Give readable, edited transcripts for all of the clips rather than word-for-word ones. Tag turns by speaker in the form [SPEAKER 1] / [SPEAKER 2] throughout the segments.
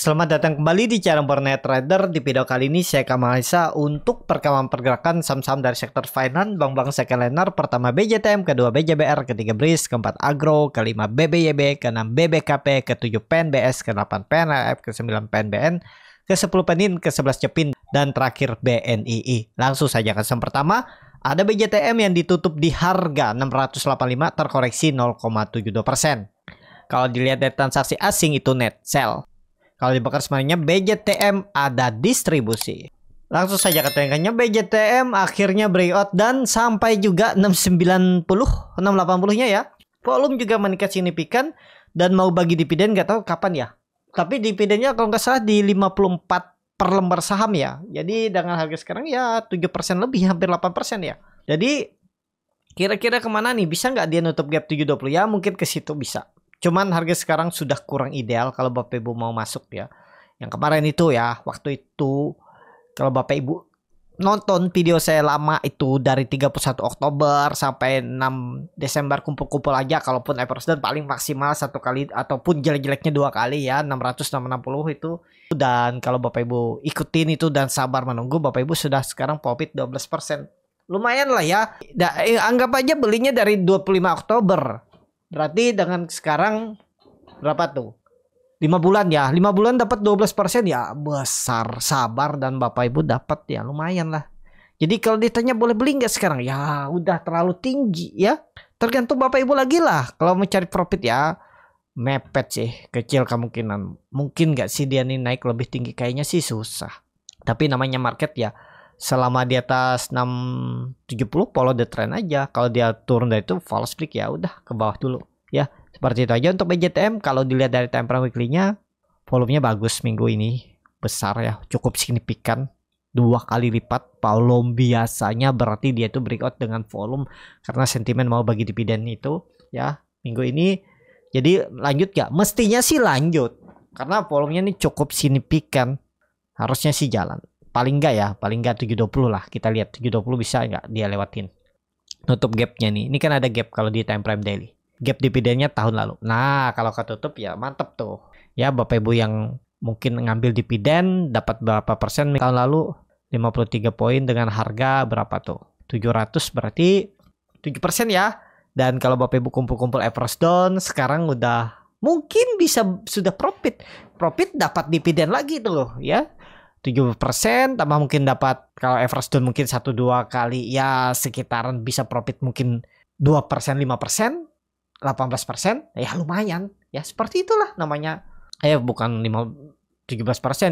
[SPEAKER 1] Selamat datang kembali di channel Bornet Trader. Di video kali ini saya Kamalisa untuk perkembangan pergerakan saham-saham dari sektor finance, bank-bank secondliner. Pertama BJTM, kedua BJBR, ketiga BRIS, keempat Agro, kelima BBYB, keenam BBKP, ketujuh PNBS, ke-8 PNLF, ke-9 PNBN, ke-10 PENIN, ke-11 CEPIN, dan terakhir BNII. Langsung saja ke saham pertama. Ada BJTM yang ditutup di harga 685 terkoreksi 0,72%. Kalau dilihat dari transaksi asing itu net sell. Kalau di bakar semuanya BJTM ada distribusi. Langsung saja keterangannya BJTM akhirnya breakout dan sampai juga 690, 680-nya ya. Volume juga meningkat signifikan dan mau bagi dividen nggak tahu kapan ya. Tapi dividennya kalau nggak salah di 54 per lembar saham ya. Jadi dengan harga sekarang ya 7% lebih, hampir 8% ya. Jadi kira-kira kemana nih? Bisa nggak dia nutup gap 720 ya? Mungkin ke situ bisa. Cuman harga sekarang sudah kurang ideal kalau Bapak Ibu mau masuk ya. Yang kemarin itu ya, waktu itu kalau Bapak Ibu nonton video saya lama itu dari 31 Oktober sampai 6 Desember kumpul-kumpul aja, kalaupun average dan paling maksimal satu kali ataupun jelek-jeleknya dua kali ya, 600 660 itu. Dan kalau Bapak Ibu ikutin itu dan sabar menunggu, Bapak Ibu sudah sekarang profit 12%. Lumayan lah ya. Anggap aja belinya dari 25 Oktober. Berarti dengan sekarang berapa tuh? 5 bulan ya. 5 bulan dapat 12% ya. Besar. Sabar dan Bapak Ibu dapat ya. Lumayan lah. Jadi kalau ditanya boleh beli nggak sekarang? Ya udah terlalu tinggi ya. Tergantung Bapak Ibu lagi lah. Kalau mencari profit ya mepet sih. Kecil kemungkinan. Mungkin nggak sih dia nih naik lebih tinggi? Kayaknya sih susah. Tapi namanya market ya. Selama di atas 670 follow the trend aja. Kalau dia turun dari itu false break ya udah ke bawah dulu ya. Seperti itu aja untuk BJTM. Kalau dilihat dari time frame weekly-nya volumenya bagus minggu ini. Besar ya, cukup signifikan. 2 kali lipat volume biasanya, berarti dia itu breakout dengan volume karena sentimen mau bagi dividen itu ya minggu ini. Jadi lanjut gak? Mestinya sih lanjut. Karena volumenya ini cukup signifikan. Harusnya sih jalan. Paling enggak ya, paling enggak 720 lah. Kita lihat 720 bisa enggak dia lewatin. Nutup gapnya nih. Ini kan ada gap kalau di time frame daily. Gap dividennya tahun lalu. Nah, kalau ketutup ya mantep tuh. Ya, Bapak Ibu yang mungkin ngambil dividen dapat berapa persen tahun lalu? 53 poin dengan harga berapa tuh? 700 berarti 7% ya. Dan kalau Bapak Ibu kumpul-kumpul average down sekarang udah mungkin bisa sudah profit. Profit dapat dividen lagi tuh loh ya. 7% tambah mungkin dapat kalau average down mungkin 1-2 kali ya sekitaran bisa profit mungkin 2% 5% 18% ya lumayan ya seperti itulah namanya bukan 17%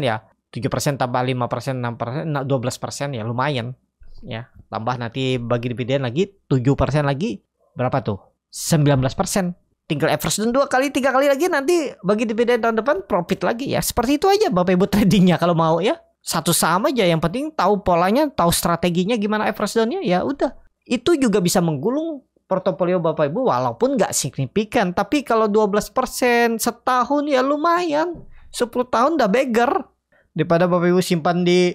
[SPEAKER 1] ya 7% tambah 5% 6% 12% ya lumayan ya tambah nanti bagi dividen lagi 7% lagi berapa tuh 19%. Tinggal average down 2 kali 3 kali lagi nanti bagi dividen tahun depan profit lagi ya. Seperti itu aja Bapak Ibu tradingnya kalau mau ya. Satu saham aja yang penting tahu polanya, tahu strateginya gimana average down-nya ya udah. Itu juga bisa menggulung portofolio Bapak Ibu walaupun nggak signifikan. Tapi kalau 12% setahun ya lumayan. 10 tahun udah beggar. Daripada Bapak Ibu simpan di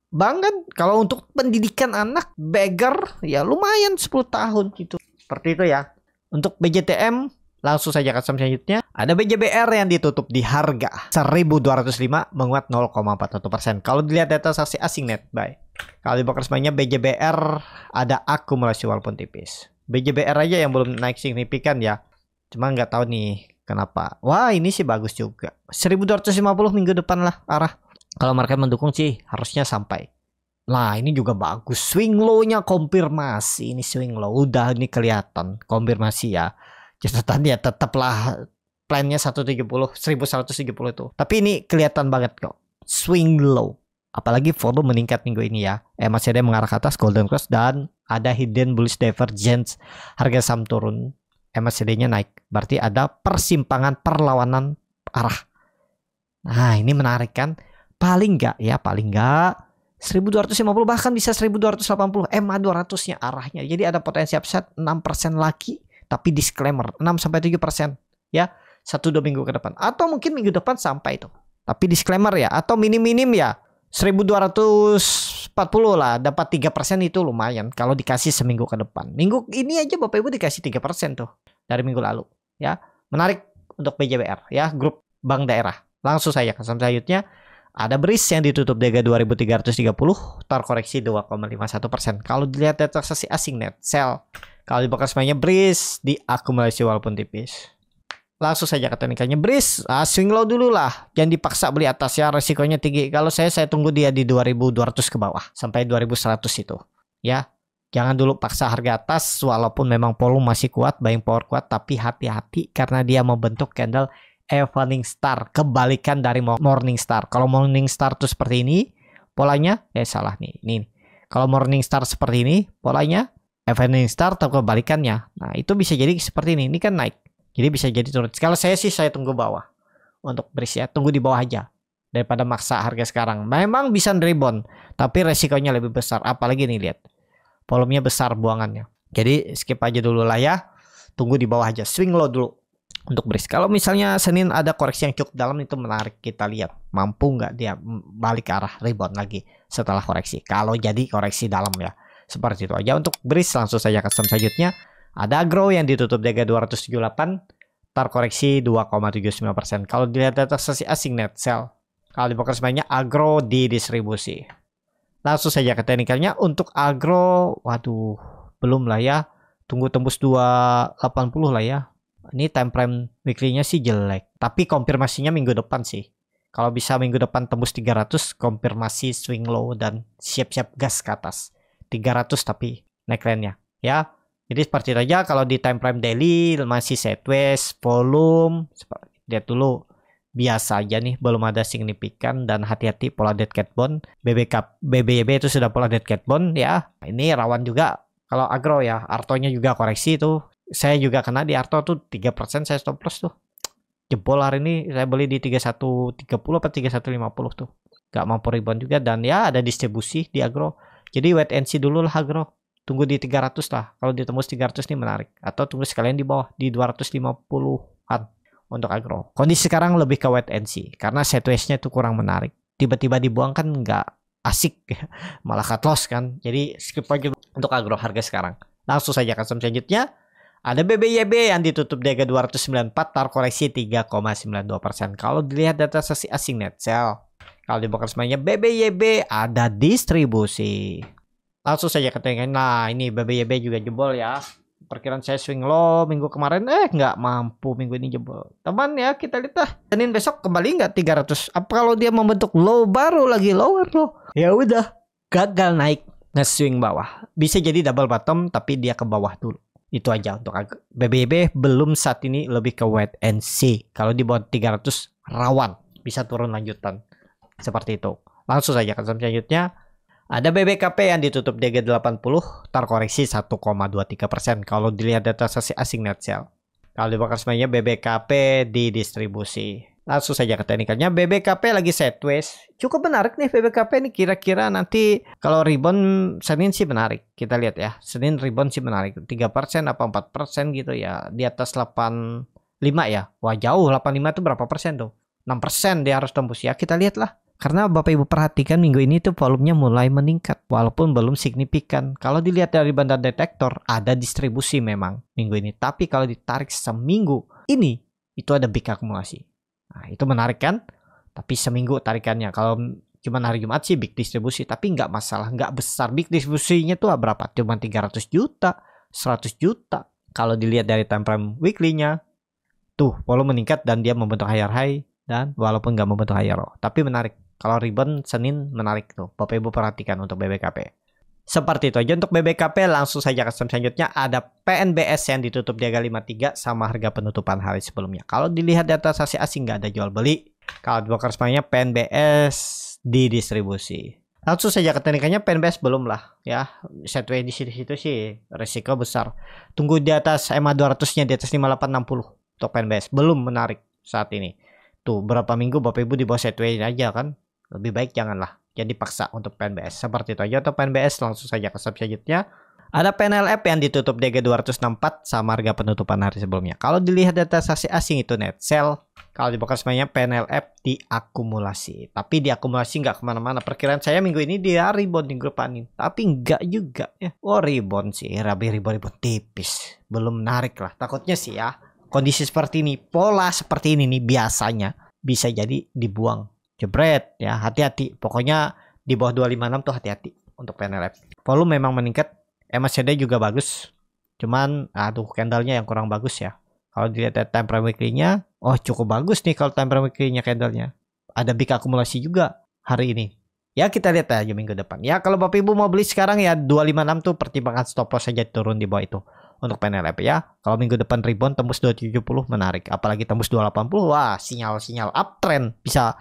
[SPEAKER 1] bank kan. Kalau untuk pendidikan anak beggar ya lumayan 10 tahun gitu. Seperti itu ya. Untuk BJTM langsung saja ke saham selanjutnya. Ada BJBR yang ditutup di harga 1205 menguat 0,41%. Kalau dilihat data transaksi asing net buy. Kalau di broker semuanya BJBR ada akumulasi walaupun tipis. BJBR aja yang belum naik signifikan ya. Cuma nggak tahu nih kenapa. Wah ini sih bagus juga. 1250 minggu depan lah arah. Kalau market mendukung sih harusnya sampai. Nah ini juga bagus. Swing low-nya konfirmasi. Ini swing low. Udah ini kelihatan konfirmasi ya. Catatannya tetaplah plannya 170 1170 itu. Tapi ini kelihatan banget kok. Swing low. Apalagi volume meningkat minggu ini ya. MACD mengarah ke atas golden cross dan ada hidden bullish divergence. Harga saham turun, MACD-nya naik. Berarti ada persimpangan perlawanan arah. Nah, ini menarik kan? Paling enggak ya, paling enggak 1250 bahkan bisa 1280 MA200-nya arahnya. Jadi ada potensi upside 6% lagi. Tapi disclaimer 6-7% ya 1-2 minggu ke depan atau mungkin minggu depan sampai itu. Tapi disclaimer ya atau minim-minim ya 1240 lah dapat 3% itu lumayan kalau dikasih seminggu ke depan. Minggu ini aja Bapak Ibu dikasih 3% tuh dari minggu lalu ya. Menarik untuk BJBR ya, grup bank daerah. Langsung saja ke saham selanjutnya. Ada BRIS yang ditutup di harga 2330, terkoreksi 2,51%. Kalau dilihat dari transaksi asing net sell, kalau di broker semuanya BRIS diakumulasi walaupun tipis. Langsung saja ke teknikalnya BRIS, swing low dulu lah, jangan dipaksa beli atas ya, resikonya tinggi. Kalau saya tunggu dia di 2200 ke bawah sampai 2100 itu ya. Jangan dulu paksa harga atas walaupun memang volume masih kuat, buying power kuat, tapi hati-hati karena dia membentuk candle evening star, kebalikan dari morning star. Kalau morning star tuh seperti ini polanya, salah nih. Ini. Kalau morning star seperti ini polanya, evening star atau kebalikannya. Nah, itu bisa jadi seperti ini. Ini kan naik. Jadi bisa jadi turun. Kalau saya sih saya tunggu bawah. Untuk BRIS ya, tunggu di bawah aja daripada maksa harga sekarang. Memang bisa rebound, tapi resikonya lebih besar. Apalagi nih lihat. Volumenya besar buangannya. Jadi skip aja dulu lah ya. Tunggu di bawah aja. Swing low dulu untuk BRIS. Kalau misalnya Senin ada koreksi yang cukup dalam, itu menarik kita lihat. Mampu nggak dia balik ke arah rebound lagi setelah koreksi. Kalau jadi koreksi dalam ya. Seperti itu aja untuk BRIS. Langsung saja ke saham selanjutnya. Ada Agro yang ditutup di harga 278. Terkoreksi 2,79%. Kalau dilihat data sesi asing net sell. Kalau di broker semuanya Agro di distribusi. Langsung saja ke teknikalnya untuk Agro, waduh, belum lah ya. Tunggu tembus 280 lah ya. Ini time frame weekly-nya sih jelek, tapi konfirmasinya minggu depan sih. Kalau bisa minggu depan tembus 300, konfirmasi swing low dan siap-siap gas ke atas. 300 tapi neckline-nya ya. Jadi seperti itu aja. Kalau di time frame daily masih sideways, volume lihat dulu. Biasa aja nih, belum ada signifikan, dan hati-hati pola dead cat bond. BBYB itu sudah pola dead cat bond ya. Ini rawan juga kalau Agro ya. Artonya juga koreksi tuh. Saya juga kena di Arto tuh 3% saya stop loss tuh. Jebol hari ini saya beli di 3130 atau 3150 tuh. Gak mampu rebound juga, dan ya ada distribusi di Agro. Jadi wait and see dulu lah Agro. Tunggu di 300 lah. Kalau ditembus 300 nih menarik. Atau tunggu sekalian di bawah di 250-an. Untuk Agro. Kondisi sekarang lebih ke wait and see karena sideways-nya itu kurang menarik. Tiba-tiba dibuang kan nggak asik, malah cut loss kan. Jadi skip aja untuk Agro harga sekarang. Langsung saja ke saham selanjutnya. Ada BBYB yang ditutup di harga 294, terkoreksi 3,92%. Kalau dilihat data sesi asing net sell. Kalau di broker semuanya BBYB ada distribusi. Langsung saja ke tengah. Nah, ini BBYB juga jebol ya. Perkiraan saya swing low minggu kemarin nggak mampu, minggu ini jebol. Teman ya, kita lihat lah. Senin besok kembali nggak 300. Apa kalau dia membentuk low baru lagi lower low? Ya udah, gagal naik, nge-swing bawah. Bisa jadi double bottom tapi dia ke bawah dulu. Itu aja untuk BBB. Belum saat ini, lebih ke wait and see. Kalau di bawah 300 rawan bisa turun lanjutan. Seperti itu. Langsung saja ke saham selanjutnya. Ada BBKP yang ditutup di harga 80, terkoreksi 1,23%. Kalau dilihat data sesi asing net sell. Kalau di broker semuanya BBKP di distribusi. Langsung saja ke teknikalnya. BBKP lagi sideways. Cukup menarik nih BBKP nih. Kira-kira nanti kalau rebound Senin sih menarik. Kita lihat ya. Senin rebound sih menarik. 3% apa 4% gitu ya. Di atas 85 ya. Wah jauh. 85 itu berapa persen tuh? 6% dia harus tembus ya. Kita lihat lah. Karena Bapak Ibu perhatikan minggu ini tuh volumenya mulai meningkat walaupun belum signifikan. Kalau dilihat dari bandar detektor ada distribusi memang minggu ini. Tapi kalau ditarik seminggu ini itu ada big akumulasi. Nah itu menarik kan? Tapi seminggu tarikannya. Kalau cuma hari Jumat sih big distribusi. Tapi nggak masalah, nggak besar. Big distribusinya tuh berapa? Cuma 300 juta, 100 juta. Kalau dilihat dari time frame weekly-nya. Tuh volume meningkat dan dia membentuk higher high. Dan walaupun nggak membentuk higher low. Tapi menarik. Kalau rebound Senin menarik tuh. Bapak Ibu perhatikan untuk BBKP. Seperti itu aja untuk BBKP. Langsung saja ke saham selanjutnya. Ada PNBS yang ditutup di harga 53 sama harga penutupan hari sebelumnya. Kalau dilihat data sesi asing nggak ada jual beli. Kalau di broker semuanya PNBS di distribusi. Langsung saja ke teknikannya. PNBS belum lah ya. Sideways di situ sih risiko besar. Tunggu di atas EMA 200-nya di atas 5860 untuk PNBS. Belum menarik saat ini. Tuh berapa minggu Bapak Ibu di bawah sideways aja kan. Lebih baik janganlah. Jadi paksa untuk PNBS. Seperti itu aja untuk PNBS. Langsung saja ke saham selanjutnya. Ada PNLF yang ditutup di harga 264 sama harga penutupan hari sebelumnya. Kalau dilihat data saksi asing itu net sell. Kalau di broker semuanya PNLF diakumulasi. Tapi diakumulasi nggak kemana-mana. Perkiraan saya minggu ini dia rebound di grup panin. Tapi nggak juga ya. Oh rebound sih. Rebound tipis. Belum menarik lah. Takutnya sih ya. Kondisi seperti ini. Pola seperti ini nih biasanya. bisa jadi dibuang. Jebret ya, hati-hati. Pokoknya di bawah 256 tuh hati-hati untuk PNLF. Volume memang meningkat, MACD juga bagus. Cuman aduh candlenya yang kurang bagus ya. Kalau dilihat time frame weekly-nya, oh cukup bagus nih kalau time frame weekly-nya candlenya. Ada big akumulasi juga hari ini. Ya kita lihat aja minggu depan. Ya kalau Bapak Ibu mau beli sekarang ya 256 tuh pertimbangkan stop loss saja turun di bawah itu. Untuk PNLF ya. Kalau minggu depan rebound tembus 270 menarik. Apalagi tembus 280. Wah sinyal-sinyal uptrend. Bisa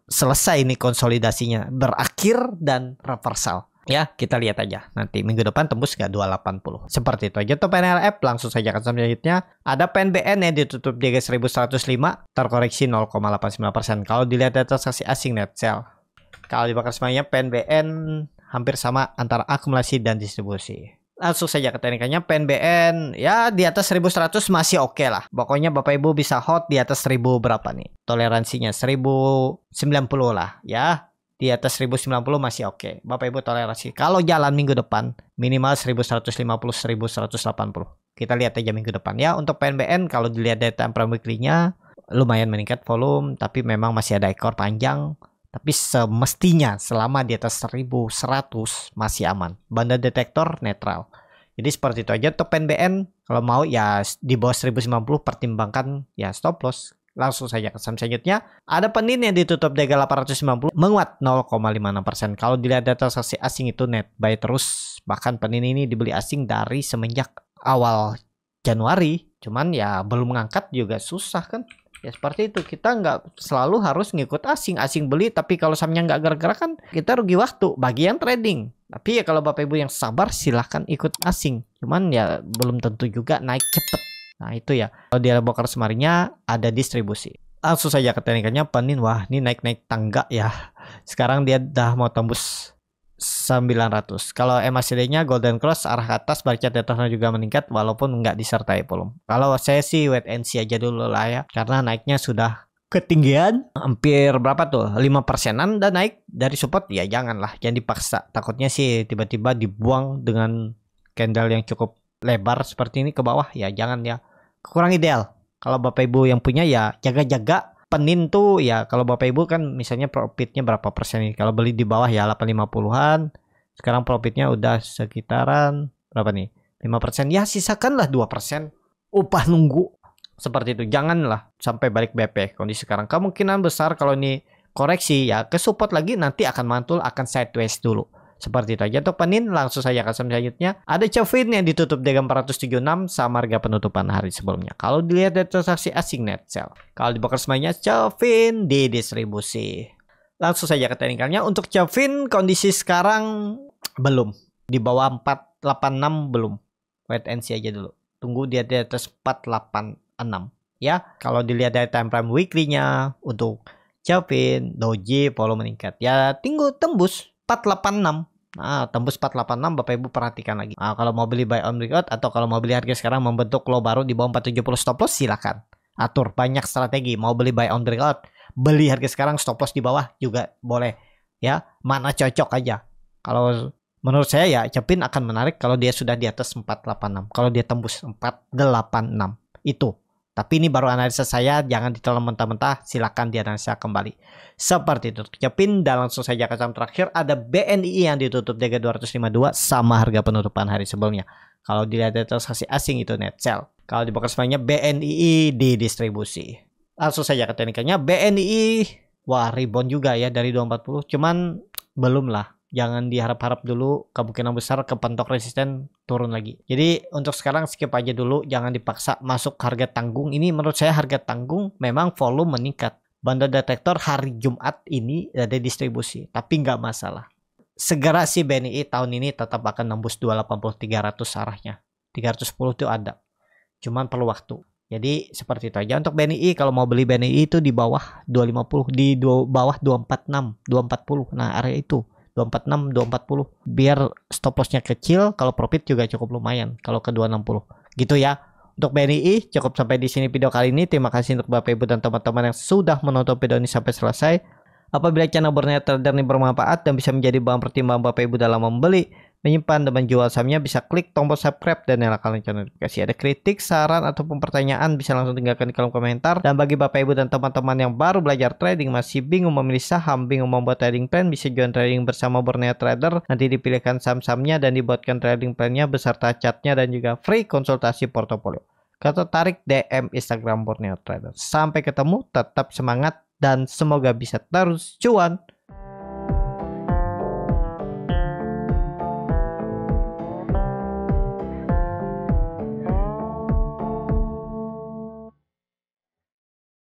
[SPEAKER 1] selesai ini konsolidasinya. Berakhir dan reversal. Ya kita lihat aja. Nanti minggu depan tembus ke 280. Seperti itu aja untuk PNLF. Langsung saja ke selanjutnya. Ada PNBN yang ditutup di 1105. Terkoreksi 0,89%. Kalau dilihat data transaksi asing net sell. Kalau dibakar semuanya PNBN hampir sama antara akumulasi dan distribusi. Langsung saja ke teknikannya PNBN ya di atas 1100 masih oke lah. Pokoknya Bapak Ibu bisa hot di atas 1000 berapa nih. Toleransinya 1090 lah ya. Di atas 1090 masih oke. Bapak Ibu toleransi. Kalau jalan minggu depan minimal 1150 1180. Kita lihat aja minggu depan ya. Untuk PNBN kalau dilihat dari time frame weekly-nya lumayan meningkat volume tapi memang masih ada ekor panjang. Tapi semestinya selama di atas 1100 masih aman. Banda detektor netral. Jadi seperti itu aja untuk PNBN. Kalau mau ya di bawah 1090 pertimbangkan ya stop loss. Langsung saja ke saham selanjutnya. Ada Penin yang ditutup di 890 menguat 0,56%. Kalau dilihat data transaksi asing itu net buy terus. Bahkan Penin ini dibeli asing dari semenjak awal Januari. Cuman ya belum mengangkat juga susah kan. Ya seperti itu, kita nggak selalu harus ngikut asing beli, tapi kalau sahamnya nggak gerak-gerak kan kita rugi waktu bagi yang trading. Tapi ya kalau Bapak Ibu yang sabar silahkan ikut asing, cuman ya belum tentu juga naik cepet. Nah itu ya, kalau di broker semarinya ada distribusi. Langsung saja ke teknikannya Penin, wah ini naik-naik tangga ya. Sekarang dia udah mau tembus 900. Kalau MACD-nya Golden Cross arah ke atas, baricat di atasnya juga meningkat walaupun nggak disertai volume. Kalau saya sih wait and see aja dulu lah ya, karena naiknya sudah ketinggian hampir berapa tuh 5%an dan naik dari support ya janganlah, jangan dipaksa. Takutnya sih tiba-tiba dibuang dengan candle yang cukup lebar seperti ini ke bawah ya jangan ya, kurang ideal. Kalau Bapak Ibu yang punya ya jaga-jaga. Penin tuh ya kalau Bapak Ibu kan misalnya profitnya berapa persen nih, kalau beli di bawah ya 850-an, sekarang profitnya udah sekitaran berapa nih 5%, ya sisakanlah 2% upah nunggu seperti itu. Janganlah sampai balik BP kondisi sekarang. Kemungkinan besar kalau ini koreksi ya ke support lagi nanti akan mantul, akan sideways dulu. Seperti itu aja untuk Penin. Langsung saja ke saham selanjutnya. Ada Cevin yang ditutup di 476 sama harga penutupan hari sebelumnya. Kalau dilihat dari transaksi asing net sell. Kalau di broker semuanya Cevin di distribusi. Langsung saja ke teknikalnya. Untuk Cevin kondisi sekarang belum. Di bawah 486 belum. Wait and see aja dulu. Tunggu dia di atas 486. Ya, kalau dilihat dari time frame weekly-nya untuk Cevin, Doji, volume meningkat. Ya, tinggal tembus 486. Nah, tembus 486 Bapak Ibu perhatikan lagi. Nah, kalau mau beli buy on breakout atau kalau mau beli harga sekarang membentuk low baru di bawah 470 stop loss silakan. Atur banyak strategi. Mau beli buy on breakout, beli harga sekarang stop loss di bawah juga boleh. Ya, mana cocok aja. Kalau menurut saya ya Cepin akan menarik kalau dia sudah di atas 486. Kalau dia tembus 486 itu. Tapi ini baru analisa saya, jangan ditelan mentah-mentah, silakan dianalisa kembali. Seperti itu. Cepin dan langsung saja ke saham terakhir ada BNI yang ditutup di 252 sama harga penutupan hari sebelumnya. Kalau dilihat dari transaksi asing itu net sell. Kalau di broker semuanya BNI di distribusi. Langsung saja ke teknikannya BNI, wah rebound juga ya dari 240, cuman belum lah. Jangan diharap-harap dulu, kemungkinan besar kepentok resisten turun lagi. Jadi untuk sekarang skip aja dulu, jangan dipaksa masuk harga tanggung. Ini menurut saya harga tanggung memang volume meningkat. Banda detektor hari Jumat ini ada distribusi, tapi nggak masalah. Segera sih BNI tahun ini tetap akan nembus 280 300 arahnya. 310 itu ada. Cuman perlu waktu. Jadi seperti itu aja untuk BNI. Kalau mau beli BNI itu di bawah 250, di bawah 246, 240. Nah, area itu 246, 240 biar stop lossnya kecil, kalau profit juga cukup lumayan kalau ke 260 gitu ya. Untuk BNI cukup sampai di sini video kali ini. Terima kasih untuk Bapak Ibu dan teman-teman yang sudah menonton video ini sampai selesai. Apabila channel Borneo Trader ini bermanfaat dan bisa menjadi bahan pertimbangan Bapak Ibu dalam membeli menyimpan dan menjual sahamnya, bisa klik tombol subscribe dan nyalakan lonceng notifikasi. Ada kritik, saran, ataupun pertanyaan bisa langsung tinggalkan di kolom komentar. Dan bagi Bapak Ibu dan teman-teman yang baru belajar trading, masih bingung memilih saham, bingung membuat trading plan, bisa join trading bersama Borneo Trader. Nanti dipilihkan saham-sahamnya dan dibuatkan trading plan-nya beserta chartnya dan juga free konsultasi portofolio. Kalau tertarik, DM Instagram Borneo Trader. Sampai ketemu, tetap semangat dan semoga bisa terus cuan.